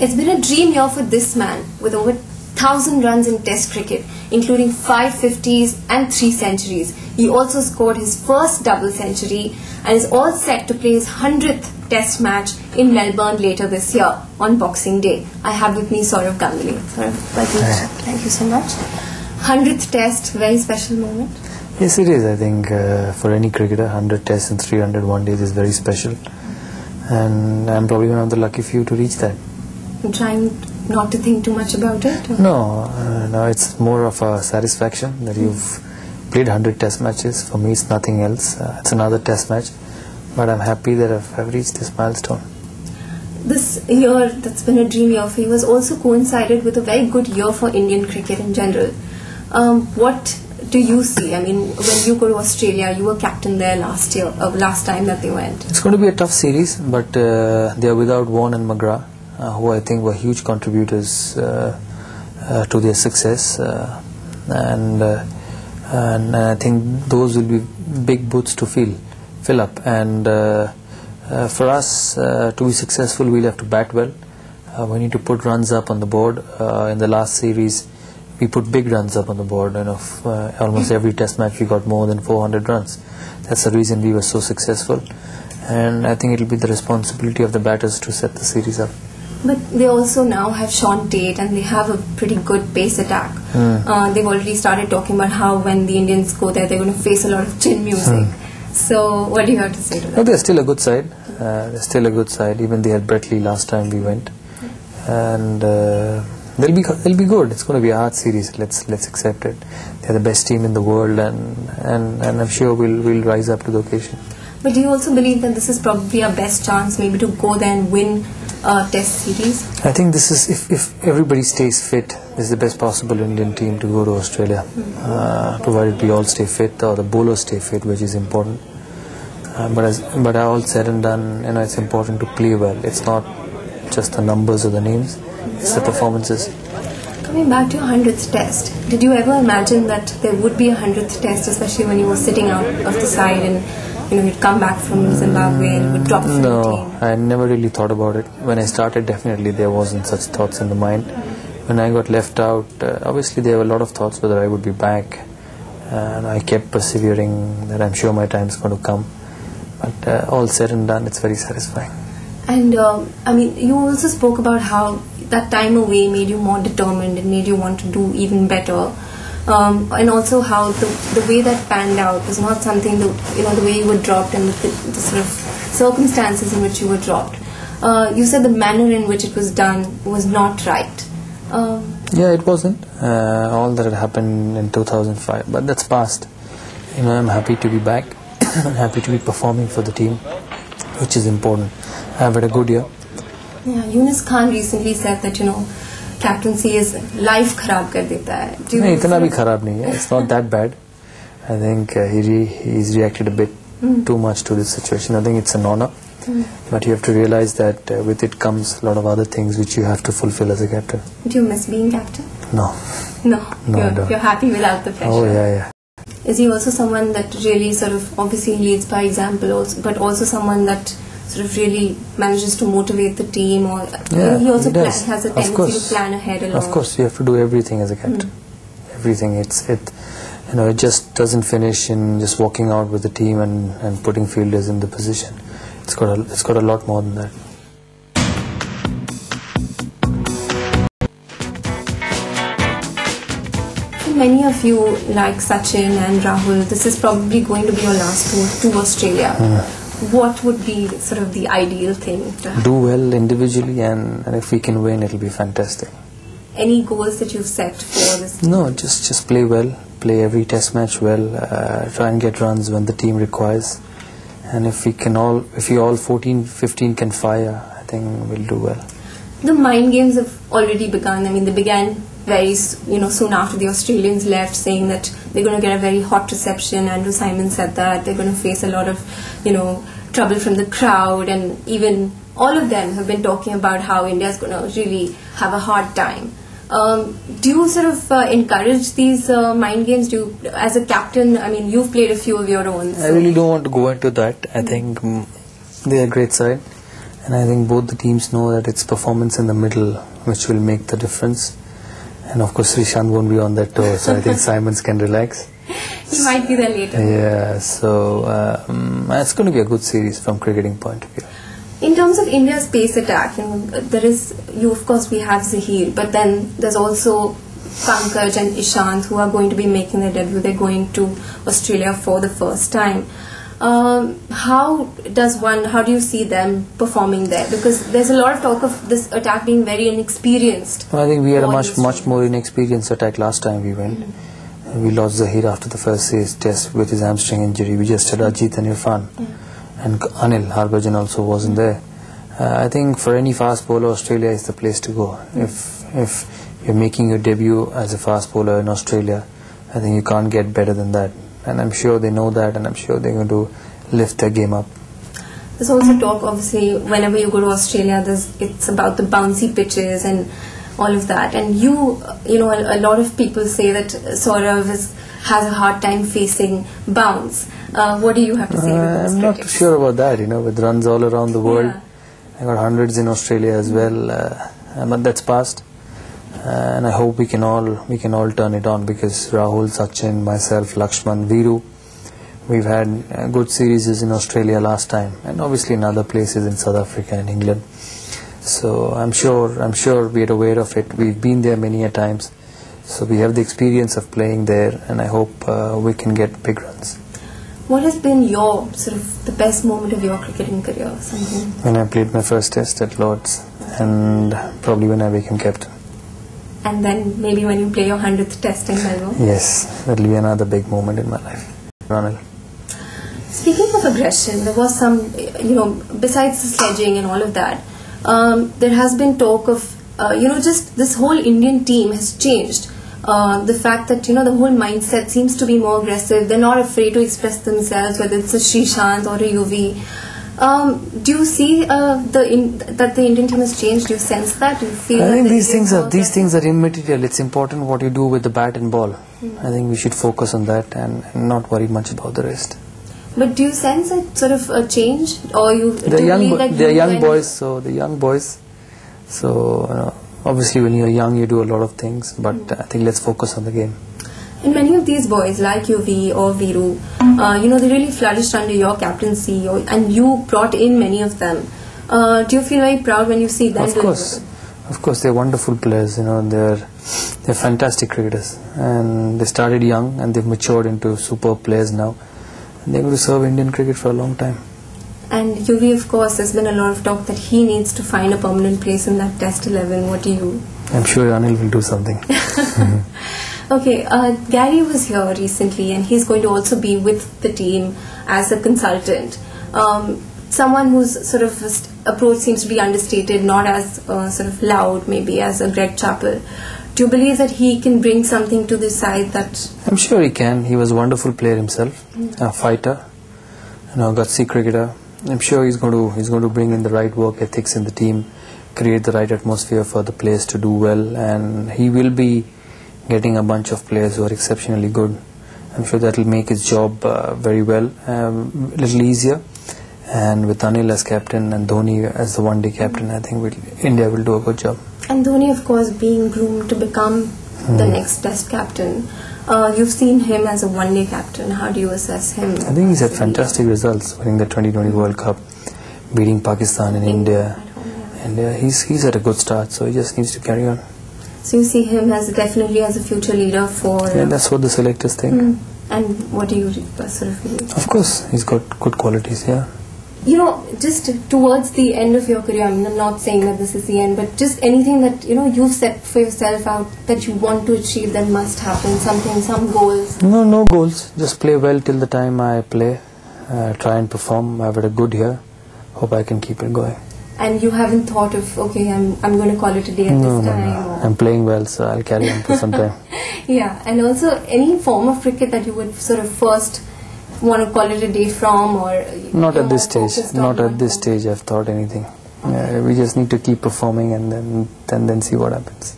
It's been a dream year for this man, with over 1,000 runs in Test cricket, including 5 50s and 3 centuries. He also scored his first double century and is all set to play his 100th Test match in Melbourne later this year on Boxing Day. I have with me Sourav Ganguly. Sourav, welcome. Thank you so much. 100th Test, very special moment. Yes, it is. I think for any cricketer, 100 Tests in 300 one days is very special. And I'm probably one of the lucky few to reach that. I'm trying not to think too much about it? No, it's more of a satisfaction that you've played 100 Test matches. For me, it's nothing else. It's another Test match. But I'm happy that I've reached this milestone. This year that's been a dream year for you has also coincided with a very good year for Indian cricket in general. What do you see? I mean, when you go to Australia, you were captain there last time that they went. It's going to be a tough series, but they are without Vaughan and McGrath, who I think were huge contributors to their success, and I think those will be big boots to fill up. And for us to be successful, we'll have to bat well. We need to put runs up on the board. In the last series, we put big runs up on the board, and almost every Test match we got more than 400 runs. That's the reason we were so successful, and I think it will be the responsibility of the batters to set the series up. But they also now have Sean Tate, and they have a pretty good pace attack. They've already started talking about how when the Indians go there, they're going to face a lot of chin music. So what do you have to say to that? No, they're still a good side. They're still a good side. Even they had Brett Lee last time we went, and they'll be good. It's going to be a hard series. Let's accept it. They're the best team in the world, and I'm sure we'll rise up to the occasion. But do you also believe that this is probably our best chance, maybe, to go there and win a Test series? I think this is if everybody stays fit, this is the best possible Indian team to go to Australia, provided we all stay fit or the bowlers stay fit, which is important. But all said and done, it's important to play well. It's not just the numbers or the names; it's the performances. Coming back to your 100th Test, did you ever imagine that there would be a 100th Test, especially when you were sitting out of the side and you'd come back from Zimbabwe and would drop from the team? No, I never really thought about it. When I started, definitely there wasn't such thoughts in the mind. When I got left out, obviously there were a lot of thoughts whether I would be back, and I kept persevering that I'm sure my time's going to come. But all said and done, it's very satisfying. And you also spoke about how that time away made you more determined and made you want to do even better. And also how the way that panned out was not something that, the way you were dropped and the sort of circumstances in which you were dropped. You said the manner in which it was done was not right. Yeah, it wasn't. All that had happened in 2005, but that's past. I'm happy to be back. I'm happy to be performing for the team, which is important. I've had a good year. Yeah, Yunus Khan recently said that, captaincy is life kharab kar deta hai. No, itna bhi kharab nahi hai. It's not that bad. I think he's reacted a bit too much to this situation. I think it's an honor, but you have to realize that with it comes a lot of other things which you have to fulfill as a captain. Do you miss being captain? No. You're happy without the pressure. Oh yeah. Is he also someone that really sort of obviously leads by example, but also someone that sort of really manages to motivate the team, or he also has a tendency to plan ahead a lot? Of course, you have to do everything as a captain. Everything. It just doesn't finish in just walking out with the team and putting fielders in the position. It's got a lot more than that. Many of you, like Sachin and Rahul, this is probably going to be your last tour to Australia. What would be sort of the ideal thing? Do well individually, and if we can win, it'll be fantastic. Any goals that you've set for this team? No, just play well, play every Test match well, try and get runs when the team requires, and if we all 14, 15 can fire, I think we'll do well. The mind games have already begun. I mean, they began very soon after the Australians left, saying that they're going to get a very hot reception. Andrew Simon said that they're going to face a lot of trouble from the crowd, and even all of them have been talking about how India's going to really have a hard time. Do you sort of encourage these mind games? Do you, as a captain, you've played a few of your own. I really don't want to go into that. I think they're a great side, And I think both the teams know that it's performance in the middle which will make the difference. And of course Srishant won't be on that tour, so I think Simons can relax. He might be there later. Yeah, so it's going to be a good series from cricketing point of view. In terms of India's pace attack, of course we have Zahir, but then there's also Pankaj and Ishant who are going to be making their debut. They're going to Australia for the first time. How do you see them performing there? Because there's a lot of talk of this attack being very inexperienced. Well, I think we had a much more inexperienced attack last time we went. We lost Zahir after the first test with his hamstring injury. We just had Ajit and Irfan. And Anil Harbhajan also wasn't there. I think for any fast bowler, Australia is the place to go. If you're making your debut as a fast bowler in Australia, I think you can't get better than that. And I'm sure they know that, and I'm sure they're going to lift their game up. There's also talk, obviously, whenever you go to Australia, it's about the bouncy pitches and all of that. And a lot of people say that Sourav has a hard time facing bounce. What do you have to say about this? I'm not too sure about that, with runs all around the world. Yeah. I got hundreds in Australia as well, but that's past. And I hope we can all turn it on, because Rahul, Sachin, myself, Lakshman, Viru, we've had good series in Australia last time, and obviously in other places in South Africa and England. So I'm sure we're aware of it. We've been there many a times, so we have the experience of playing there, and I hope we can get big runs. What has been your the best moment of your cricketing career? When I played my first test at Lord's, and probably when I became captain. And then maybe when you play your 100th test in Melbourne? Yes, that will be another big moment in my life. Ronald. Speaking of aggression, there was some, besides the sledging and all of that, there has been talk of, just this whole Indian team has changed. The fact that, the whole mindset seems to be more aggressive. They're not afraid to express themselves, whether it's a Srishant or a UV. Do you see that the Indian team has changed? Do you sense that? Do you feel I think these things are immaterial. It's important what you do with the bat and ball. I think we should focus on that and not worry much about the rest. But do you sense a change, or they're young boys. So obviously when you're young you do a lot of things, but I think let's focus on the game. And many of these boys like UV or Viru, they really flourished under your captaincy, and you brought in many of them. Do you feel very proud when you see them? Of course, they're wonderful players. They're fantastic cricketers, and they started young and they've matured into superb players now. And they're going to serve Indian cricket for a long time. And UV, of course, there's been a lot of talk that he needs to find a permanent place in that Test 11. What do you? I'm sure Anil will do something. Okay, Gary was here recently, and he's going to also be with the team as a consultant. Someone whose approach seems to be understated, not as loud, maybe as a Greg Chappell. Do you believe that he can bring something to the side that? I'm sure he can. He was a wonderful player himself, a fighter, gutsy cricketer. I'm sure he's going to bring in the right work ethics in the team, create the right atmosphere for the players to do well, and he will be getting a bunch of players who are exceptionally good. I'm sure that will make his job very well, a little easier. And with Anil as captain and Dhoni as the one-day captain, I think India will do a good job. And Dhoni, of course, being groomed to become the next Test captain. You've seen him as a one-day captain. How do you assess him? I think he's had fantastic results, winning the 2020 World Cup, beating Pakistan and India. And he's had a good start, so he just needs to carry on. So you see him definitely as a future leader for... Yeah, that's what the selectors think. And what do you believe? Of course, he's got good qualities, yeah. Just towards the end of your career, I'm not saying that this is the end, but just anything that, you've set for yourself out that you want to achieve that must happen, some goals? No goals. Just play well till the time I play. Try and perform. I've had a good year. Hope I can keep it going. And you haven't thought of, okay, I'm going to call it a day at this time? No. I'm playing well, so I'll carry on for some time. Yeah, and also any form of cricket that you would first want to call it a day from, or not at this stage. Not at this stage I've thought anything. We just need to keep performing and then see what happens.